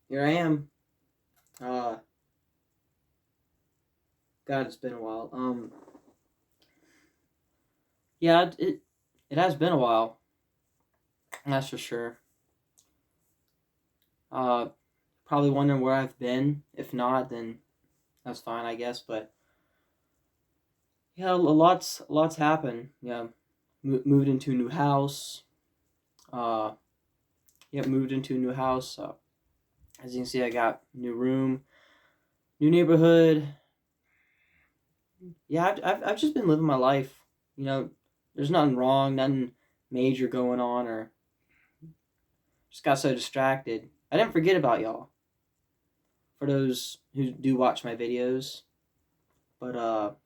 Here I am. Uh, God, it's been a while. Yeah, it has been a while. That's for sure. Uh, Probably wondering where I've been. If not, then that's fine, I guess. But yeah, lots happened. Yeah, moved into a new house. Uh, yeah, moved into a new house. As you can see, I got new room, new neighborhood. Yeah, I've just been living my life. You know, there's nothing wrong, nothing major going on, or just got so distracted. I didn't forget about y'all. For those who do watch my videos, but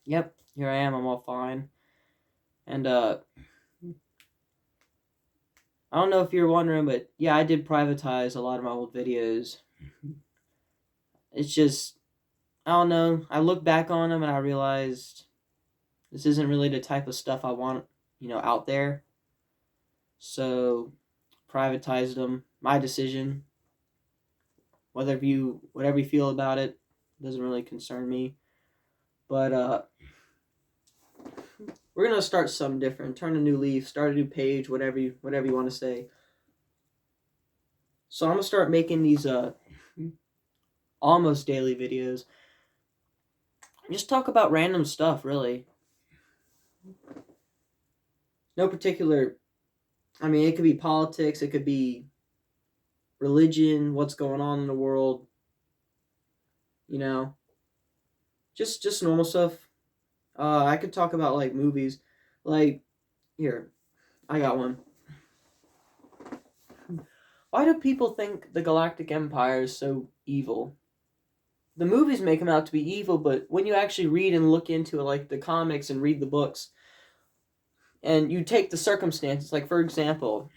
yep, here I am. I'm all fine, and I don't know if you're wondering, but yeah, I did privatize a lot of my old videos. It's just I don't know. I look back on them and I realized this isn't really the type of stuff I want, out there. So privatized them. My decision. Whatever you feel about it, doesn't really concern me. But we're gonna start something different. Turn a new leaf. Start a new page. Whatever you want to say. So I'm gonna start making these almost daily videos. Just talk about random stuff, really. No particular. I mean, it could be politics. It could be religion. What's going on in the world. You know, just normal stuff. I could talk about like movies. Like here, I got one. Why do people think the Galactic Empire is so evil? The movies make them out to be evil, but when you actually read and look into it, like the comics and read the books, and you take the circumstances, like for example,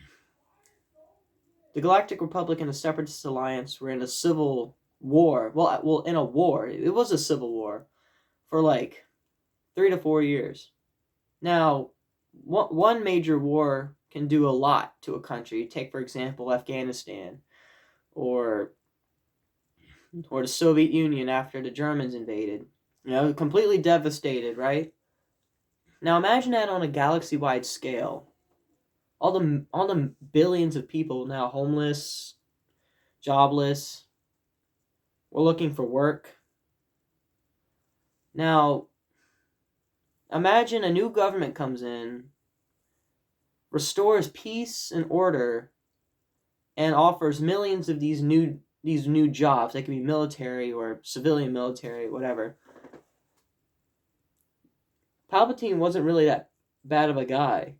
the Galactic Republic and the Separatist Alliance were in a civil war. Well, in a war. It was a civil war for like 3 to 4 years. Now, one major war can do a lot to a country. Take, for example, Afghanistan or the Soviet Union after the Germans invaded. Completely devastated, right? Now imagine that on a galaxy-wide scale. All the billions of people now homeless, jobless, we're looking for work. Now, imagine a new government comes in, restores peace and order, and offers millions of these new jobs. They can be military or civilian military, whatever. Palpatine wasn't really that bad of a guy.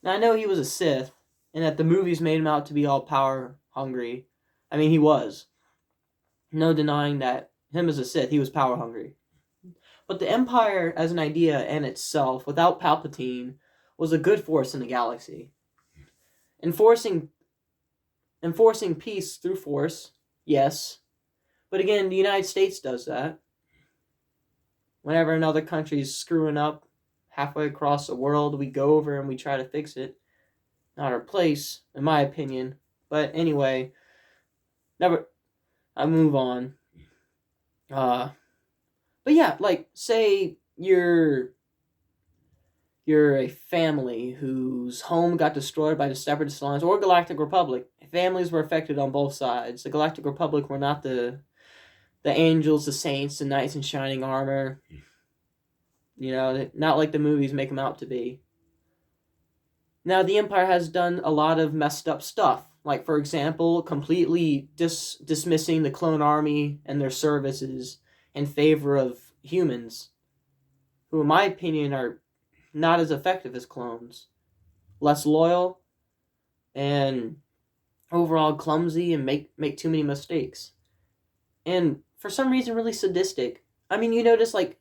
Now I know he was a Sith, and that the movies made him out to be all power hungry. I mean, he was. No denying that him as a Sith, he was power hungry. But the Empire as an idea in itself, without Palpatine, was a good force in the galaxy. Enforcing peace through force, yes. But again, the United States does that. Whenever another country is screwing up halfway across the world, we go over and we try to fix it. Not our place, in my opinion. But anyway, never. I move on. But yeah, like say you're a family whose home got destroyed by the Separatist Alliance or Galactic Republic. Families were affected on both sides. The Galactic Republic were not the angels, the saints, the knights in shining armor. Not like the movies make them out to be. Now, the Empire has done a lot of messed up stuff. Like, for example, completely dismissing the clone army and their services in favor of humans, who, in my opinion, are not as effective as clones. Less loyal, and overall clumsy, and make too many mistakes. And for some reason, really sadistic. I mean, you notice, like,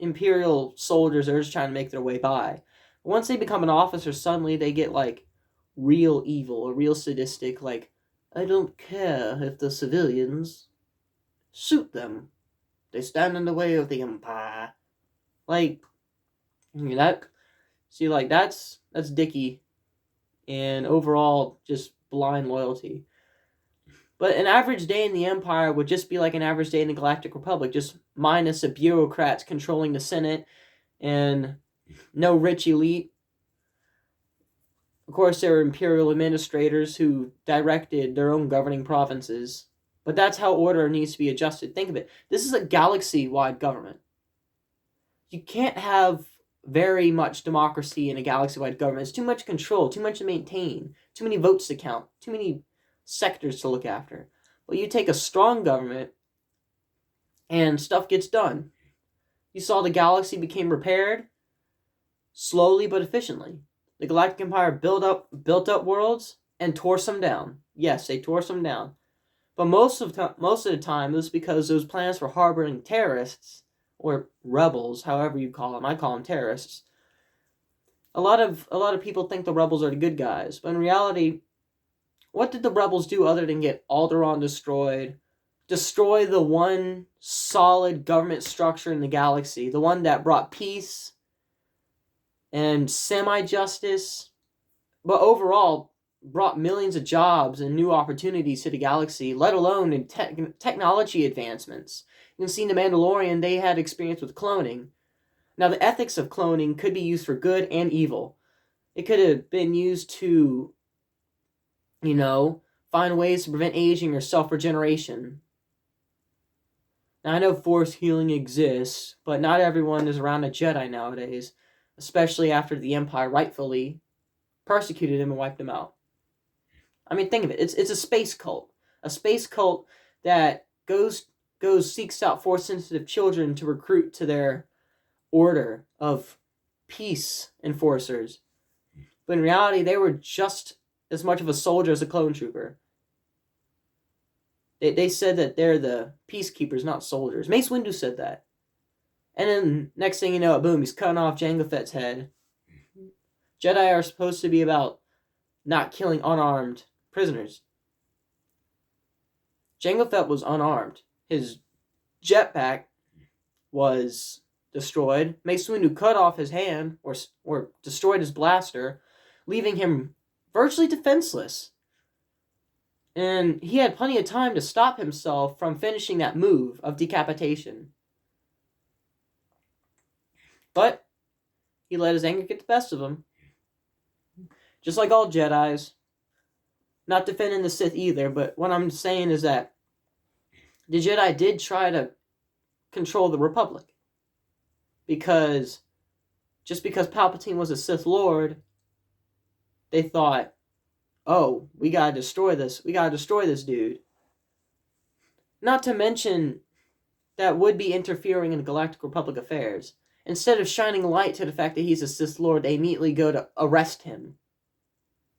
Imperial soldiers are just trying to make their way by. Once they become an officer, suddenly they get like real evil or real sadistic. Like, I don't care if the civilians shoot them; they stand in the way of the empire. Like that. See, like that's Dicky, and overall just blind loyalty. But an average day in the Empire would just be like an average day in the Galactic Republic, just minus the bureaucrats controlling the Senate and no rich elite. Of course, there were imperial administrators who directed their own governing provinces. But that's how order needs to be adjusted. Think of it. This is a galaxy-wide government. You can't have very much democracy in a galaxy-wide government. It's too much control, too much to maintain, too many votes to count, too many sectors to look after. But you take a strong government and stuff gets done. You saw the galaxy became repaired slowly but efficiently. The Galactic Empire built up worlds and tore some down. Yes, they tore some down. But most of the time, it was because those planets were harboring terrorists, or rebels, however you call them. I call them terrorists. A lot of people think the rebels are the good guys, but in reality, what did the rebels do other than get Alderaan destroyed, destroy the one solid government structure in the galaxy, the one that brought peace and semi-justice, but overall brought millions of jobs and new opportunities to the galaxy, let alone in technology advancements. You can see in The Mandalorian, they had experience with cloning. Now, the ethics of cloning could be used for good and evil. It could have been used to, find ways to prevent aging or self-regeneration. Now, I know force healing exists, but not everyone is around a Jedi nowadays, especially after the Empire rightfully persecuted him and wiped him out. I mean, think of it. It's a space cult. A space cult that seeks out Force-sensitive children to recruit to their order of peace enforcers. But in reality, they were just as much of a soldier as a clone trooper. They said that they're the peacekeepers, not soldiers. Mace Windu said that. And then, next thing you know, boom, he's cutting off Jango Fett's head. Jedi are supposed to be about not killing unarmed prisoners. Jango Fett was unarmed. His jetpack was destroyed. Mace Windu cut off his hand or destroyed his blaster, leaving him virtually defenseless. And he had plenty of time to stop himself from finishing that move of decapitation. But he let his anger get the best of him. Just like all Jedis. Not defending the Sith either, but what I'm saying is that the Jedi did try to control the Republic. Just because Palpatine was a Sith Lord, they thought, oh, we gotta destroy this. We gotta destroy this dude. Not to mention that would be interfering in Galactic Republic affairs. Instead of shining light to the fact that he's a Sith Lord, they immediately go to arrest him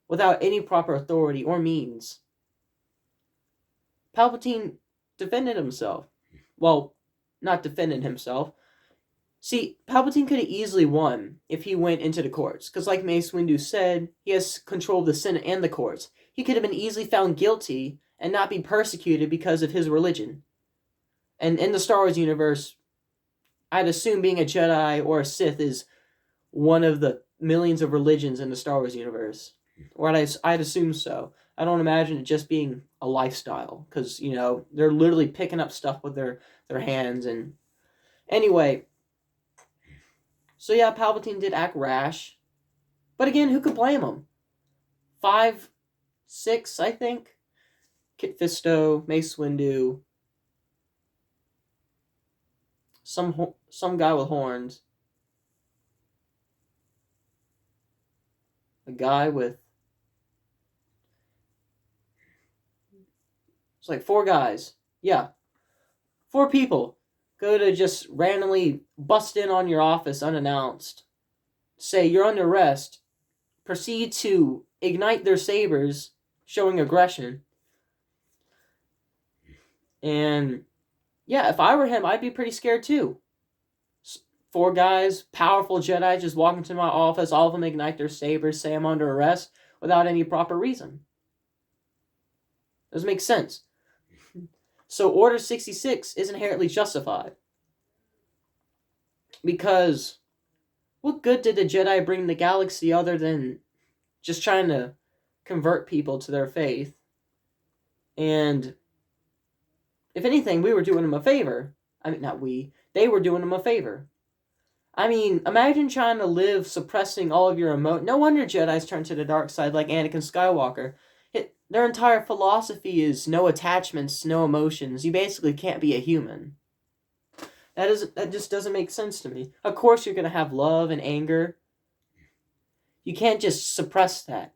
without any proper authority or means. Palpatine defended himself. Well, not defended himself. See, Palpatine could have easily won if he went into the courts. Because like Mace Windu said, he has control of the Senate and the courts. He could have been easily found guilty and not be persecuted because of his religion. And in the Star Wars universe, I'd assume being a Jedi or a Sith is one of the millions of religions in the Star Wars universe. Or I'd assume so. I don't imagine it just being a lifestyle. Because, they're literally picking up stuff with their hands. And anyway, so yeah, Palpatine did act rash. But again, who could blame him? 5, 6, I think. Kit Fisto, Mace Windu. Some guy with horns. A guy with... It's like 4 guys. Yeah. 4 people go to just randomly bust in on your office unannounced. Say, you're under arrest. Proceed to ignite their sabers, showing aggression. And, yeah, if I were him, I'd be pretty scared too. 4 guys, powerful Jedi, just walk into my office, all of them ignite their sabers, say I'm under arrest, without any proper reason. Doesn't make sense. So Order 66 is inherently justified. Because what good did the Jedi bring the galaxy other than just trying to convert people to their faith? And if anything, we were doing them a favor. I mean, not we. They were doing them a favor. I mean, imagine trying to live suppressing all of your emotions. No wonder Jedi's turn to the dark side like Anakin Skywalker. Their entire philosophy is no attachments, no emotions. You basically can't be a human. That just doesn't make sense to me. Of course you're going to have love and anger. You can't just suppress that.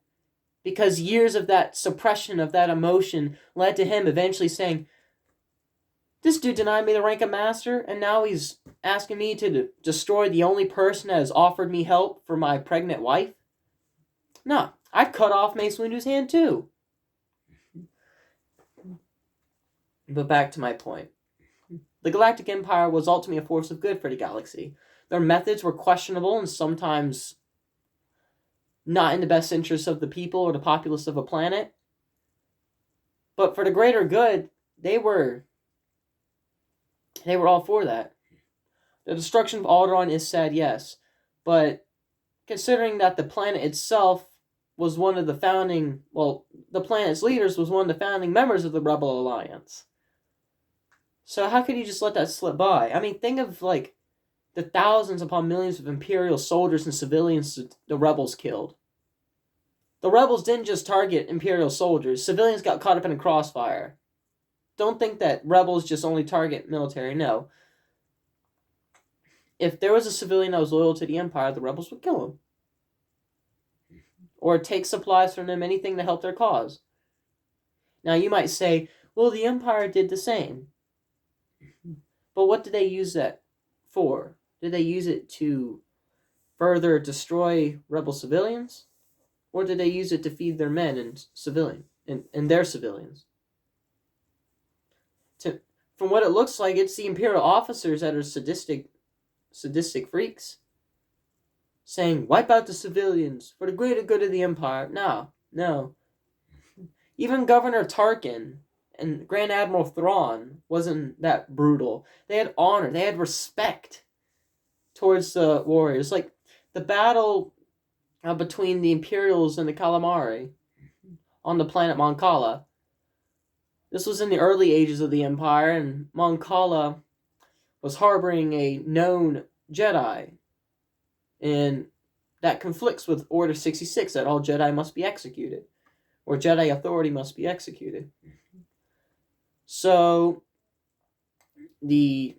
Because years of that suppression of that emotion led to him eventually saying, this dude denied me the rank of master, and now he's asking me to destroy the only person that has offered me help for my pregnant wife? No, I'd cut off Mace Windu's hand too. But back to my point. The Galactic Empire was ultimately a force of good for the galaxy. Their methods were questionable and sometimes not in the best interests of the people or the populace of a planet. But for the greater good, they were all for that. The destruction of Alderaan is sad, yes. But considering that the planet itself was one of the founding... Well, the planet's leaders was one of the founding members of the Rebel Alliance. So how could you just let that slip by? I mean, think of, like, the thousands upon millions of Imperial soldiers and civilians the rebels killed. The rebels didn't just target Imperial soldiers. Civilians got caught up in a crossfire. Don't think that rebels just only target military. No. If there was a civilian that was loyal to the Empire, the rebels would kill him. Or take supplies from them, anything to help their cause. Now you might say, well, the Empire did the same. But what did they use that for? Did they use it to further destroy rebel civilians? Or did they use it to feed their men and their civilians? From what it looks like, it's the Imperial officers that are sadistic freaks saying, wipe out the civilians for the greater good of the Empire. No. Even Governor Tarkin and Grand Admiral Thrawn wasn't that brutal. They had honor. They had respect towards the warriors. Like the battle between the Imperials and the Calamari on the planet Mon Cala. This was in the early ages of the Empire, and Mon Cala was harboring a known Jedi, and that conflicts with Order 66, that all Jedi must be executed, or Jedi authority must be executed. So, the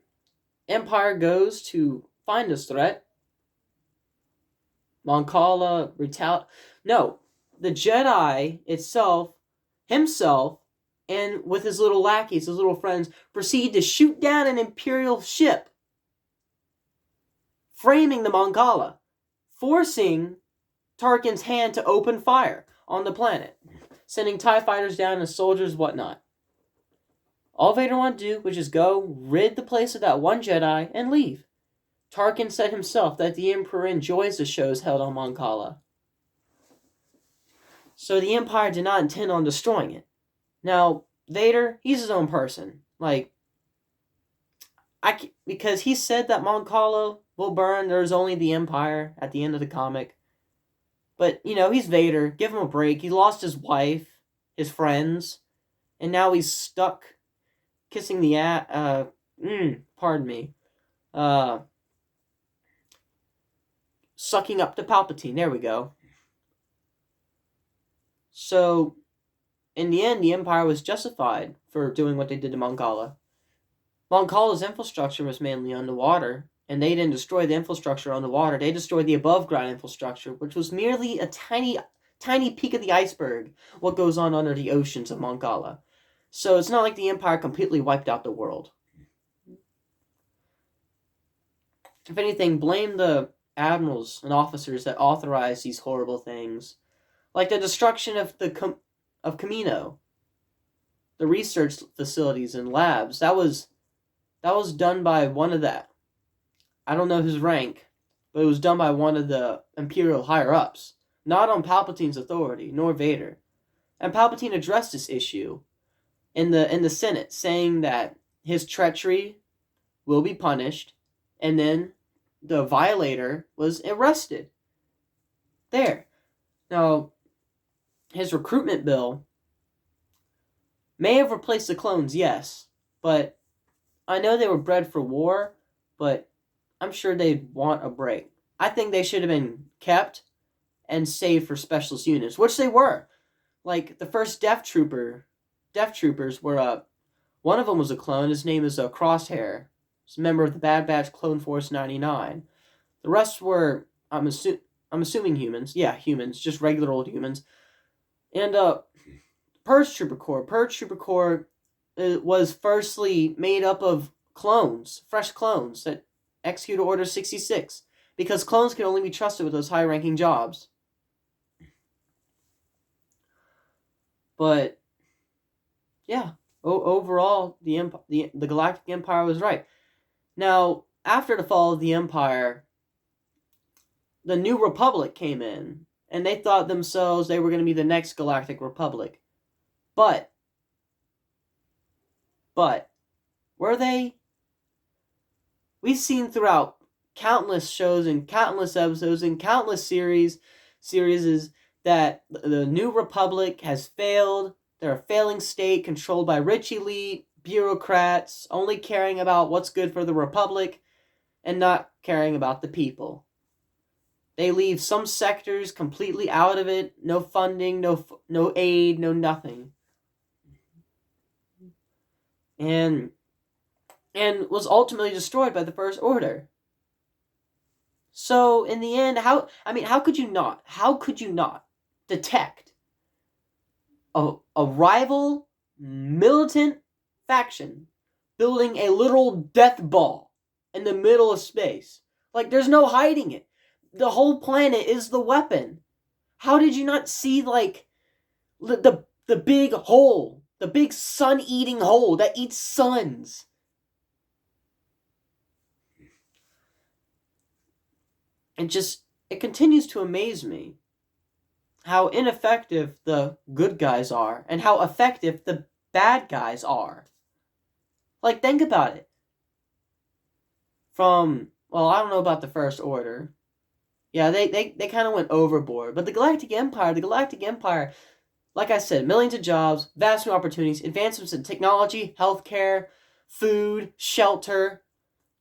Empire goes to find this threat. Mon Cala No, the Jedi himself, and with his little lackeys, his little friends, proceed to shoot down an Imperial ship, framing the Mon Cala, forcing Tarkin's hand to open fire on the planet, sending TIE fighters down and soldiers, whatnot. All Vader wanted to do was just go, rid the place of that one Jedi, and leave. Tarkin said himself that the Emperor enjoys the shows held on Mon Cala. So the Empire did not intend on destroying it. Now, Vader, he's his own person. Because he said that Mon Cala will burn, there's only the Empire at the end of the comic. But, he's Vader. Give him a break. He lost his wife, his friends, and now he's stuck kissing the sucking up to Palpatine. There we go. So, in the end, the Empire was justified for doing what they did to Mon Cala. Mon Cala's infrastructure was mainly underwater, and they didn't destroy the infrastructure underwater. They destroyed the above-ground infrastructure, which was merely a tiny, tiny peak of the iceberg, what goes on under the oceans of Mon Cala. So it's not like the Empire completely wiped out the world. If anything, blame the admirals and officers that authorized these horrible things. Like the destruction of Camino, the research facilities and labs. That was done by one of the, I don't know his rank, but it was done by one of the Imperial higher-ups, not on Palpatine's authority, nor Vader. And Palpatine addressed this issue in the Senate, saying that his treachery will be punished, and then the violator was arrested. There. Now, his recruitment bill may have replaced the clones, yes, but I know they were bred for war, but I'm sure they'd want a break. I think they should have been kept and saved for specialist units, which they were. Like the first Death Troopers were one of them was a clone. His name is Crosshair. He's a member of the Bad Batch Clone Force 99. The rest were I'm assuming humans. Yeah, humans, just regular old humans. And Purge Trooper Corps was firstly made up of clones, fresh clones that execute Order 66, because clones can only be trusted with those high-ranking jobs. But yeah, overall, the Galactic Empire was right. Now, after the fall of the Empire, the New Republic came in, and they thought themselves they were going to be the next Galactic Republic. But, were they? We've seen throughout countless shows and countless episodes and countless series that the New Republic has failed. They're a failing state controlled by rich elite bureaucrats, only caring about what's good for the Republic and not caring about the people. They leave some sectors completely out of it, no funding, no aid, no nothing. And was ultimately destroyed by the First Order. So in the end, how could you not detect a rival militant faction building a literal death ball in the middle of space? Like, there's no hiding it. The whole planet is the weapon. How did you not see, like, the big hole, the big sun-eating hole that eats suns? It continues to amaze me how ineffective the good guys are and how effective the bad guys are. Like, think about it. I don't know about the First Order. Yeah, they kind of went overboard. But the Galactic Empire, like I said, millions of jobs, vast new opportunities, advancements in technology, healthcare, food, shelter,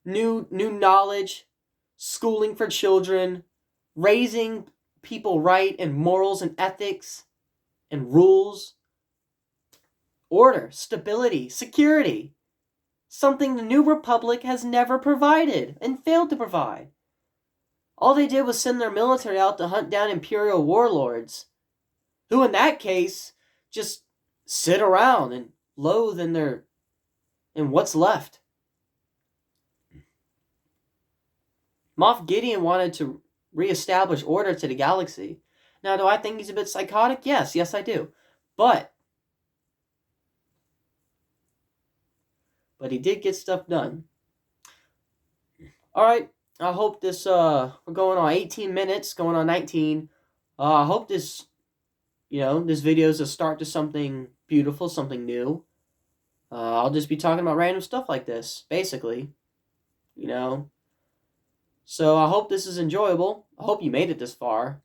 new knowledge, schooling for children, raising people right in morals and ethics and rules, order, stability, security. Something the New Republic has never provided and failed to provide. All they did was send their military out to hunt down Imperial warlords, who in that case just sit around and loathe in what's left. Moff Gideon wanted to reestablish order to the galaxy. Now, do I think he's a bit psychotic? Yes, I do. But he did get stuff done. Alright, I hope this, we're going on 18 minutes, going on 19. I hope this, this video is a start to something beautiful, something new. I'll just be talking about random stuff like this, basically. So I hope this is enjoyable. I hope you made it this far.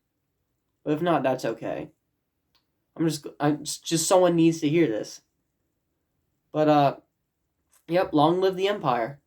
But if not, that's okay. I'm just someone needs to hear this. But, yep, long live the Empire.